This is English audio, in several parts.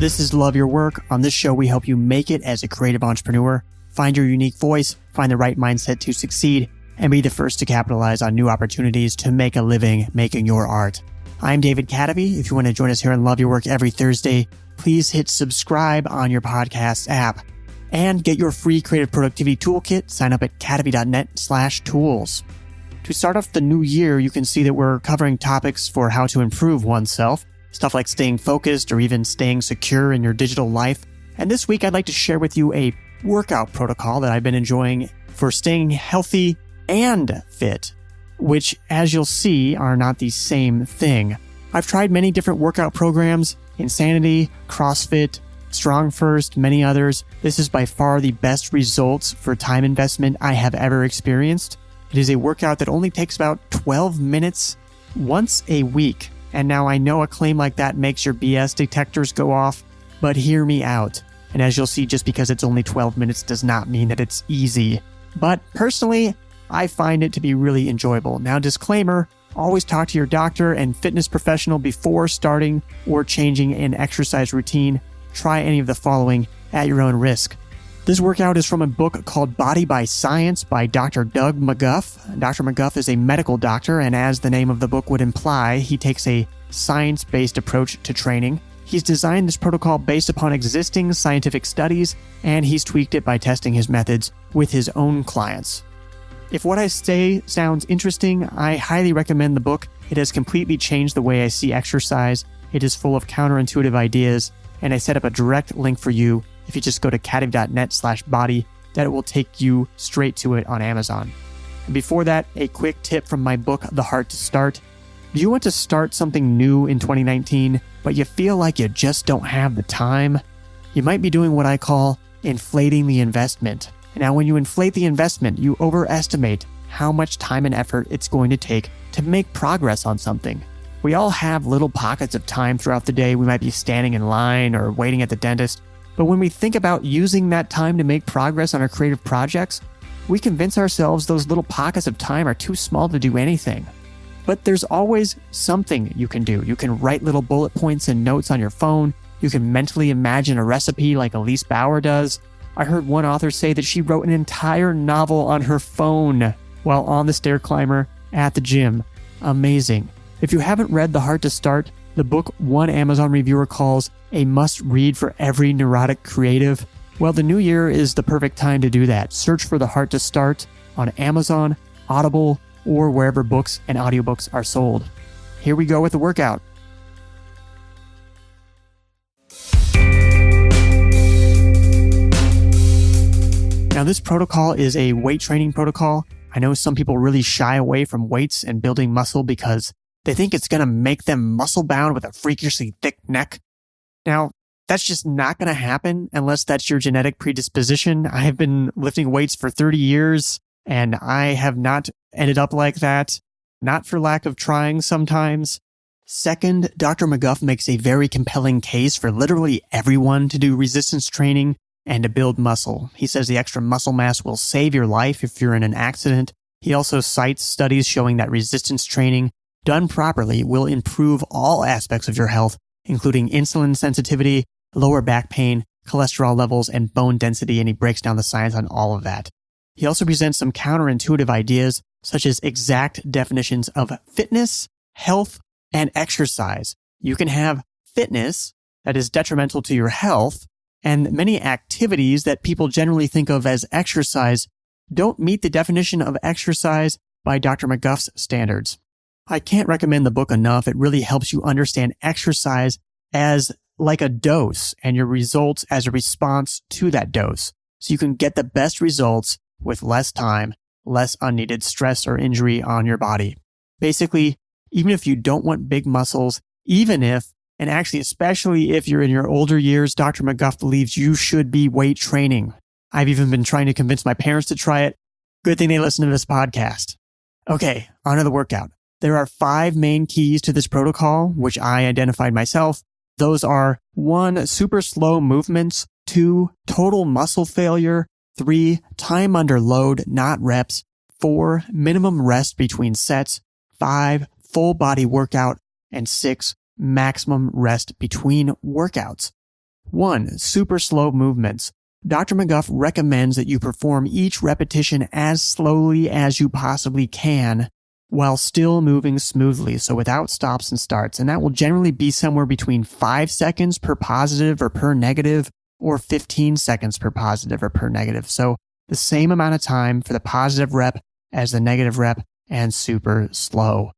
This is Love Your Work. On this show, we help you make it as a creative entrepreneur, find your unique voice, find the right mindset to succeed, and be the first to capitalize on new opportunities to make a living making your art. I'm David Cadavy. If you want to join us here on Love Your Work every Thursday, please hit subscribe on your podcast app and get your free Creative Productivity Toolkit. Sign up at cadavy.net/tools. To start off the new year, you can see that we're covering topics for how to improve oneself, stuff like staying focused or even staying secure in your digital life. And this week, I'd like to share with you a workout protocol that I've been enjoying for staying healthy and fit, which, as you'll see, are not the same thing. I've tried many different workout programs, Insanity, CrossFit, Strongfirst, many others. This is by far the best results for time investment I have ever experienced. It is a workout that only takes about 12 minutes once a week. And now I know a claim like that makes your BS detectors go off, but hear me out. And as you'll see, just because it's only 12 minutes does not mean that it's easy. But personally, I find it to be really enjoyable. Now, disclaimer, always talk to your doctor and fitness professional before starting or changing an exercise routine. Try any of the following at your own risk. This workout is from a book called Body by Science by Dr. Doug McGuff. Dr. McGuff is a medical doctor, and as the name of the book would imply, he takes a science-based approach to training. He's designed this protocol based upon existing scientific studies, and he's tweaked it by testing his methods with his own clients. If what I say sounds interesting, I highly recommend the book. It has completely changed the way I see exercise. It is full of counterintuitive ideas, and I set up a direct link for you. If you just go to cadavy.net/body, that will take you straight to it on Amazon. And before that, a quick tip from my book, The Heart to Start. Do you want to start something new in 2019, but you feel like you just don't have the time? You might be doing what I call inflating the investment. Now, when you inflate the investment, you overestimate how much time and effort it's going to take to make progress on something. We all have little pockets of time throughout the day. We might be standing in line or waiting at the dentist. But when we think about using that time to make progress on our creative projects, we convince ourselves those little pockets of time are too small to do anything. But there's always something you can do. You can write little bullet points and notes on your phone. You can mentally imagine a recipe like Elise Bauer does. I heard one author say that she wrote an entire novel on her phone while on the stair climber at the gym. Amazing. If you haven't read The Heart to Start, the book one Amazon reviewer calls a must-read for every neurotic creative, well, the new year is the perfect time to do that. Search for The Heart to Start on Amazon, Audible, or wherever books and audiobooks are sold. Here we go with the workout. Now, this protocol is a weight training protocol. I know some people really shy away from weights and building muscle because they think it's going to make them muscle-bound with a freakishly thick neck. Now, that's just not going to happen unless that's your genetic predisposition. I have been lifting weights for 30 years, and I have not ended up like that, not for lack of trying sometimes. Second, Dr. McGuff makes a very compelling case for literally everyone to do resistance training and to build muscle. He says the extra muscle mass will save your life if you're in an accident. He also cites studies showing that resistance training done properly will improve all aspects of your health, including insulin sensitivity, lower back pain, cholesterol levels, and bone density, and he breaks down the science on all of that. He also presents some counterintuitive ideas, such as exact definitions of fitness, health, and exercise. You can have fitness that is detrimental to your health, and many activities that people generally think of as exercise don't meet the definition of exercise by Dr. McGuff's standards. I can't recommend the book enough. It really helps you understand exercise as like a dose and your results as a response to that dose. So you can get the best results with less time, less unneeded stress or injury on your body. Basically, even if you don't want big muscles, even if, and actually especially if you're in your older years, Dr. McGuff believes you should be weight training. I've even been trying to convince my parents to try it. Good thing they listen to this podcast. Okay, on to the workout. There are 5 main keys to this protocol, which I identified myself. Those are 1, super slow movements, 2, total muscle failure, 3, time under load, not reps, 4, minimum rest between sets, 5, full body workout, and 6, maximum rest between workouts. 1. Super slow movements. Dr. McGuff recommends that you perform each repetition as slowly as you possibly can while still moving smoothly, so without stops and starts. And that will generally be somewhere between 5 seconds per positive or per negative, or 15 seconds per positive or per negative. So the same amount of time for the positive rep as the negative rep, and super slow.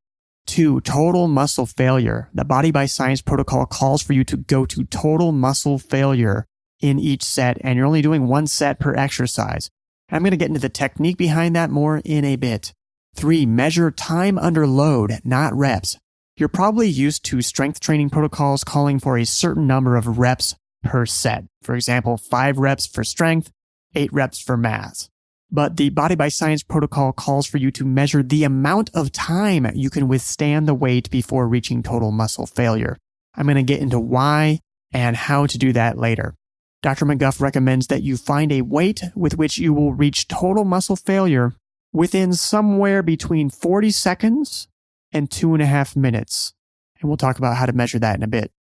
2. Total muscle failure. The Body by Science protocol calls for you to go to total muscle failure in each set, and you're only doing 1 set per exercise. I'm going to get into the technique behind that more in a bit. 3. Measure time under load, not reps. You're probably used to strength training protocols calling for a certain number of reps per set. For example, 5 reps for strength, 8 reps for mass. But the Body by Science protocol calls for you to measure the amount of time you can withstand the weight before reaching total muscle failure. I'm going to get into why and how to do that later. Dr. McGuff recommends that you find a weight with which you will reach total muscle failure within somewhere between 40 seconds and 2.5 minutes. And we'll talk about how to measure that in a bit.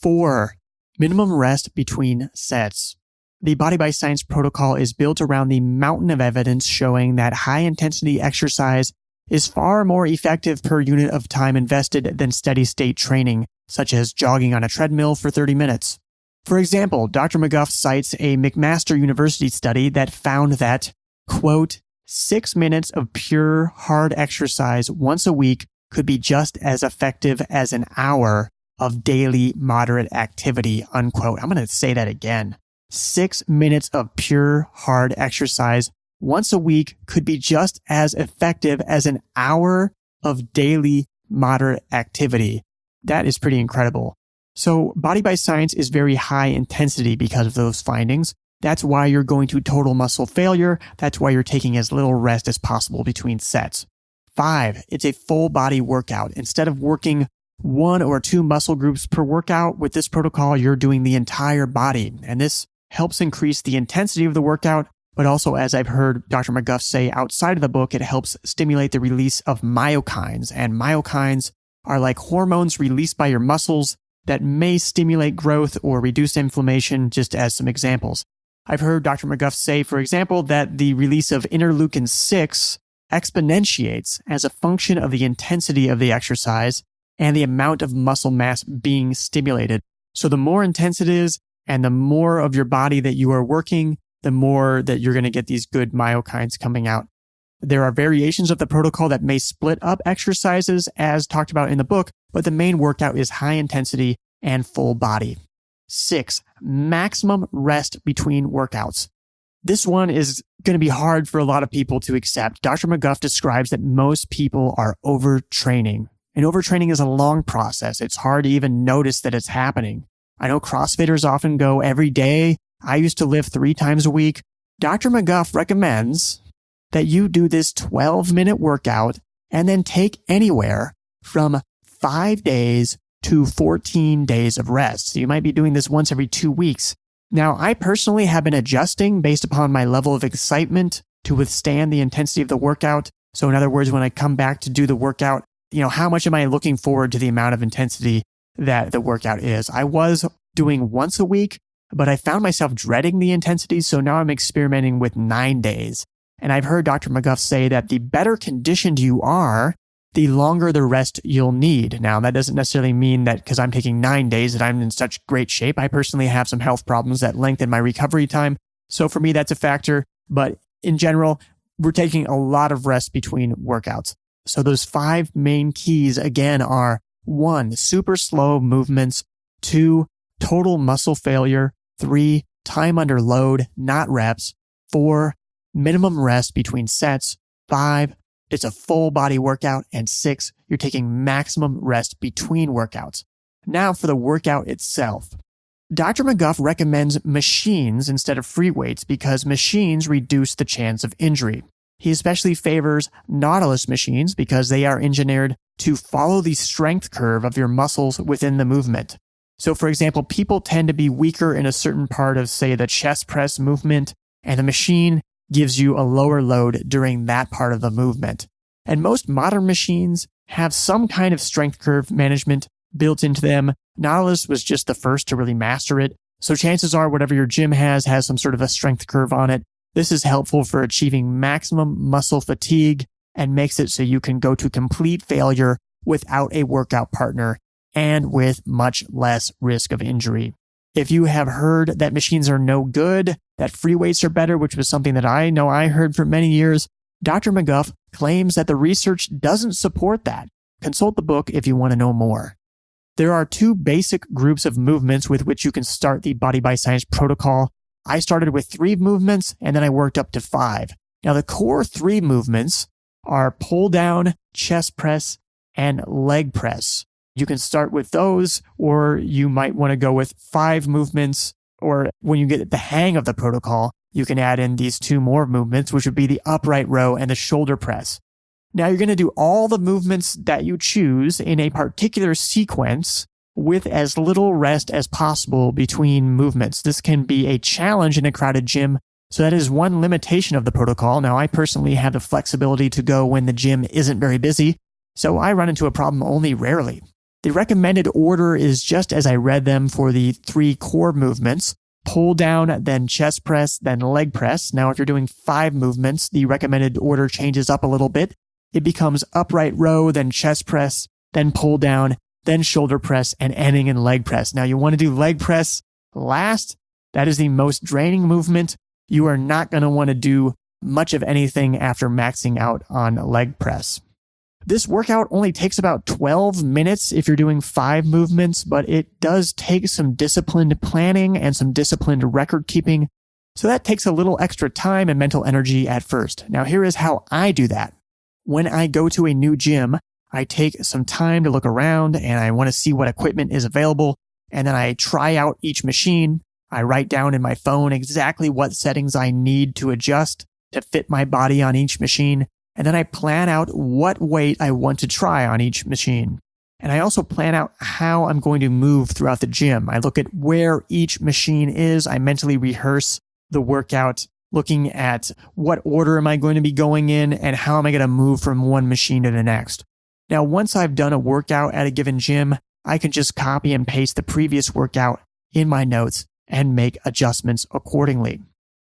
4. Minimum rest between sets. The Body by Science protocol is built around the mountain of evidence showing that high-intensity exercise is far more effective per unit of time invested than steady-state training, such as jogging on a treadmill for 30 minutes. For example, Dr. McGuff cites a McMaster University study that found that, quote, 6 minutes of pure, hard exercise once a week could be just as effective as an hour of daily moderate activity, unquote. I'm going to say that again. 6 minutes of pure, hard exercise once a week could be just as effective as an hour of daily moderate activity. That is pretty incredible. So Body by Science is very high intensity because of those findings. That's why you're going to total muscle failure. That's why you're taking as little rest as possible between sets. 5, it's a full body workout. Instead of working 1 or 2 muscle groups per workout, with this protocol, you're doing the entire body. And this helps increase the intensity of the workout, but also, as I've heard Dr. McGuff say outside of the book, it helps stimulate the release of myokines. And myokines are like hormones released by your muscles that may stimulate growth or reduce inflammation, just as some examples. I've heard Dr. McGuff say, for example, that the release of interleukin-6 exponentiates as a function of the intensity of the exercise and the amount of muscle mass being stimulated. So the more intense it is, and the more of your body that you are working, the more that you're going to get these good myokines coming out. There are variations of the protocol that may split up exercises as talked about in the book, but the main workout is high intensity and full body. 6, maximum rest between workouts. This one is going to be hard for a lot of people to accept. Dr. McGuff describes that most people are overtraining. And overtraining is a long process. It's hard to even notice that it's happening. I know CrossFitters often go every day. I used to lift 3 times a week. Dr. McGuff recommends that you do this 12-minute workout and then take anywhere from 5 days to 14 days of rest. So you might be doing this once every 2 weeks. Now, I personally have been adjusting based upon my level of excitement to withstand the intensity of the workout. So in other words, when I come back to do the workout, how much am I looking forward to the amount of intensity that the workout is? I was doing once a week, but I found myself dreading the intensity. So now I'm experimenting with 9 days. And I've heard Dr. McGuff say that the better conditioned you are, the longer the rest you'll need. Now, that doesn't necessarily mean that because I'm taking 9 days that I'm in such great shape. I personally have some health problems that lengthen my recovery time. So for me, that's a factor. But in general, we're taking a lot of rest between workouts. So those 5 main keys, again, are 1, super slow movements, 2, total muscle failure, 3, time under load, not reps, 4, minimum rest between sets, 5, it's a full body workout, and 6, you're taking maximum rest between workouts. Now for the workout itself. Dr. McGuff recommends machines instead of free weights because machines reduce the chance of injury. He especially favors Nautilus machines because they are engineered to follow the strength curve of your muscles within the movement. So for example, people tend to be weaker in a certain part of, say, the chest press movement, and the machine gives you a lower load during that part of the movement. And most modern machines have some kind of strength curve management built into them. Nautilus was just the first to really master it. So chances are whatever your gym has some sort of a strength curve on it. This is helpful for achieving maximum muscle fatigue and makes it so you can go to complete failure without a workout partner and with much less risk of injury. If you have heard that machines are no good, that free weights are better, which was something that I know I heard for many years, Dr. McGuff claims that the research doesn't support that. Consult the book if you want to know more. There are two basic groups of movements with which you can start the Body by Science protocol. I started with 3 movements and then I worked up to 5. Now the core 3 movements are pull down, chest press, and leg press. You can start with those, or you might want to go with 5 movements, or when you get the hang of the protocol, you can add in these 2 more movements, which would be the upright row and the shoulder press. Now you're going to do all the movements that you choose in a particular sequence with as little rest as possible between movements. This can be a challenge in a crowded gym, so that is one limitation of the protocol. Now I personally have the flexibility to go when the gym isn't very busy, so I run into a problem only rarely. The recommended order is just as I read them for the 3 core movements: pull down, then chest press, then leg press. Now, if you're doing 5 movements, the recommended order changes up a little bit. It becomes upright row, then chest press, then pull down, then shoulder press, and ending in leg press. Now, you want to do leg press last. That is the most draining movement. You are not going to want to do much of anything after maxing out on leg press. This workout only takes about 12 minutes if you're doing 5 movements, but it does take some disciplined planning and some disciplined record keeping. So that takes a little extra time and mental energy at first. Now here is how I do that. When I go to a new gym, I take some time to look around and I want to see what equipment is available. And then I try out each machine. I write down in my phone exactly what settings I need to adjust to fit my body on each machine. And then I plan out what weight I want to try on each machine. And I also plan out how I'm going to move throughout the gym. I look at where each machine is. I mentally rehearse the workout, looking at what order am I going to be going in and how am I going to move from one machine to the next. Now, once I've done a workout at a given gym, I can just copy and paste the previous workout in my notes and make adjustments accordingly.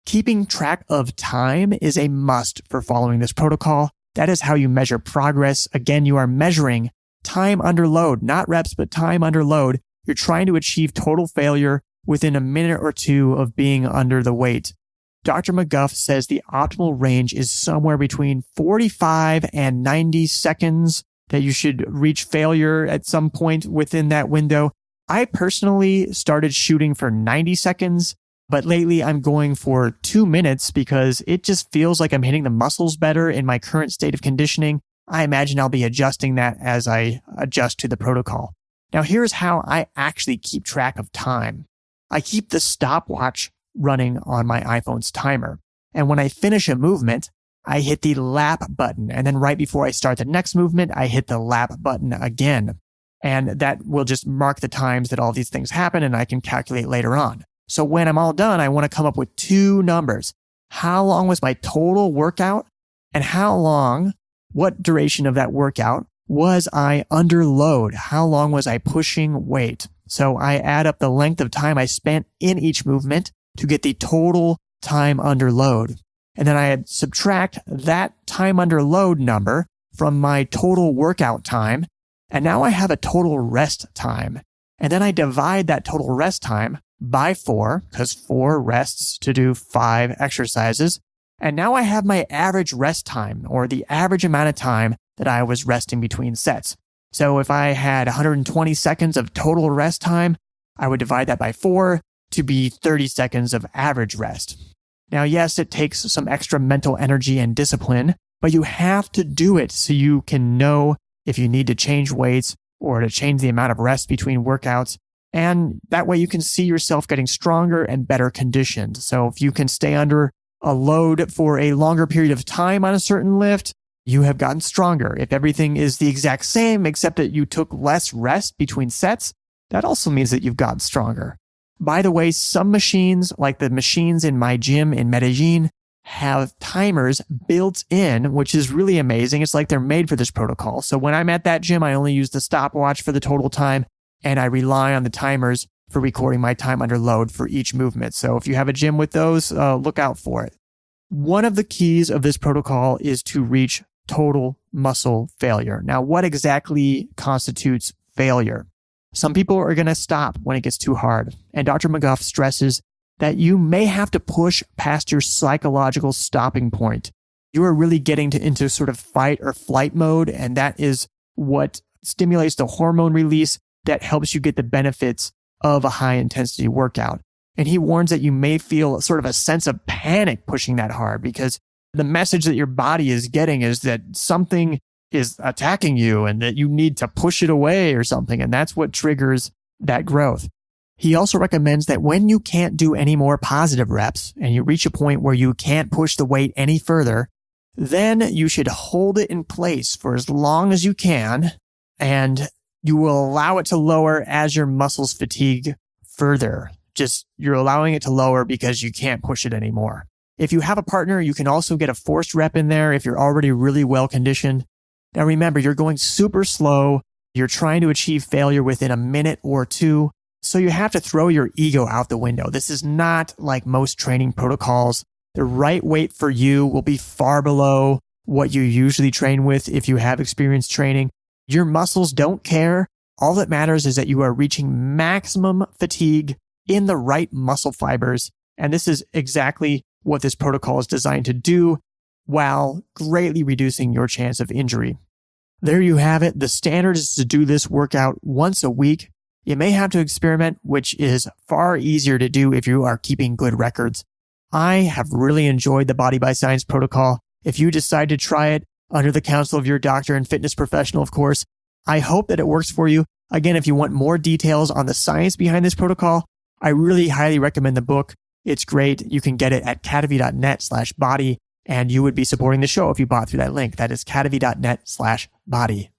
Keeping track of time is a must for following this protocol. That is how you measure progress. Again, you are measuring time under load, not reps, but time under load. You're trying to achieve total failure within a minute or 2 of being under the weight. Dr. McGuff says the optimal range is somewhere between 45 and 90 seconds, that you should reach failure at some point within that window. I personally started shooting for 90 seconds. But lately I'm going for 2 minutes because it just feels like I'm hitting the muscles better in my current state of conditioning. I imagine I'll be adjusting that as I adjust to the protocol. Now here's how I actually keep track of time. I keep the stopwatch running on my iPhone's timer. And when I finish a movement, I hit the lap button. And then right before I start the next movement, I hit the lap button again. And that will just mark the times that all these things happen and I can calculate later on. So when I'm all done, I want to come up with 2 numbers. How long was my total workout? And what duration of that workout was I under load? How long was I pushing weight? So I add up the length of time I spent in each movement to get the total time under load. And then I subtract that time under load number from my total workout time. And now I have a total rest time. And then I divide that total rest time by 4, because 4 rests to do 5 exercises. And now I have my average rest time, or the average amount of time that I was resting between sets. So if I had 120 seconds of total rest time, I would divide that by 4 to be 30 seconds of average rest. Now, yes, it takes some extra mental energy and discipline, but you have to do it so you can know if you need to change weights or to change the amount of rest between workouts. And that way you can see yourself getting stronger and better conditioned. So if you can stay under a load for a longer period of time on a certain lift, you have gotten stronger. If everything is the exact same, except that you took less rest between sets, that also means that you've gotten stronger. By the way, some machines, like the machines in my gym in Medellin, have timers built in, which is really amazing. It's like they're made for this protocol. So when I'm at that gym, I only use the stopwatch for the total time, and I rely on the timers for recording my time under load for each movement. So if you have a gym with those, look out for it. One of the keys of this protocol is to reach total muscle failure. Now, what exactly constitutes failure? Some people are going to stop when it gets too hard. And Dr. McGuff stresses that you may have to push past your psychological stopping point. You are really getting into sort of fight or flight mode, and that is what stimulates the hormone release that helps you get the benefits of a high intensity workout. And he warns that you may feel sort of a sense of panic pushing that hard because the message that your body is getting is that something is attacking you and that you need to push it away or something. And that's what triggers that growth. He also recommends that when you can't do any more positive reps and you reach a point where you can't push the weight any further, then you should hold it in place for as long as you can, and you will allow it to lower as your muscles fatigue further. You're allowing it to lower because you can't push it anymore. If you have a partner, you can also get a forced rep in there if you're already really well conditioned. Now remember, you're going super slow. You're trying to achieve failure within a minute or two. So you have to throw your ego out the window. This is not like most training protocols. The right weight for you will be far below what you usually train with if you have experienced training. Your muscles don't care. All that matters is that you are reaching maximum fatigue in the right muscle fibers. And this is exactly what this protocol is designed to do while greatly reducing your chance of injury. There you have it. The standard is to do this workout once a week. You may have to experiment, which is far easier to do if you are keeping good records. I have really enjoyed the Body by Science protocol. If you decide to try it under the counsel of your doctor and fitness professional, of course, I hope that it works for you. Again, if you want more details on the science behind this protocol, I really highly recommend the book. It's great. You can get it at cadavy.net/body, and you would be supporting the show if you bought through that link. That is cadavy.net/body.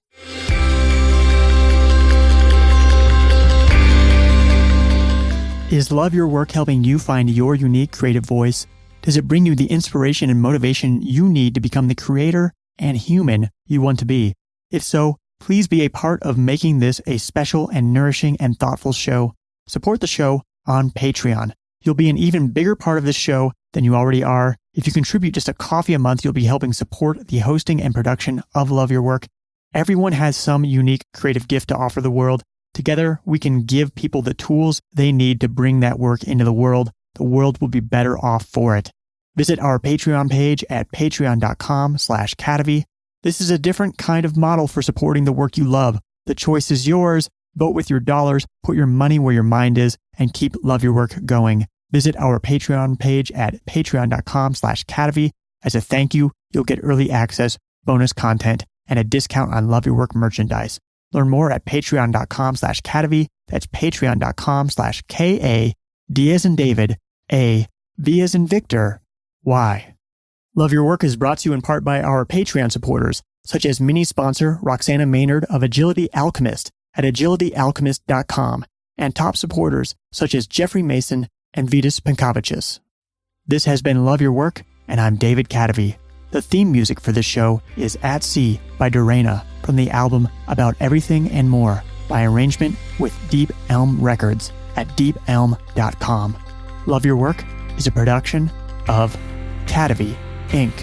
Is Love Your Work helping you find your unique creative voice? Does it bring you the inspiration and motivation you need to become the creator and human you want to be? If so, please be a part of making this a special and nourishing and thoughtful show. Support the show on Patreon. You'll be an even bigger part of this show than you already are. If you contribute just a coffee a month, you'll be helping support the hosting and production of Love Your Work. Everyone has some unique creative gift to offer the world. Together, we can give people the tools they need to bring that work into the world. The world will be better off for it. Visit our Patreon page at patreon.com/cadavy. This is a different kind of model for supporting the work you love. The choice is yours. Vote with your dollars, put your money where your mind is, and keep Love Your Work going. Visit our Patreon page at patreon.com/cadavy. As a thank you, you'll get early access, bonus content, and a discount on Love Your Work merchandise. Learn more at patreon.com/cadavy. That's patreon.com/KA, D as in David, A, V as in Victor, Y. Love Your Work is brought to you in part by our Patreon supporters, such as mini sponsor Roxana Maynard of Agility Alchemist at agilityalchemist.com, and top supporters such as Jeffrey Mason and Vitas Pankavicius. This has been Love Your Work, and I'm David Cadavy. The theme music for this show is At Sea by Dorena from the album About Everything and More by arrangement with Deep Elm Records at deepelm.com. Love Your Work is a production of Cadavy, Inc.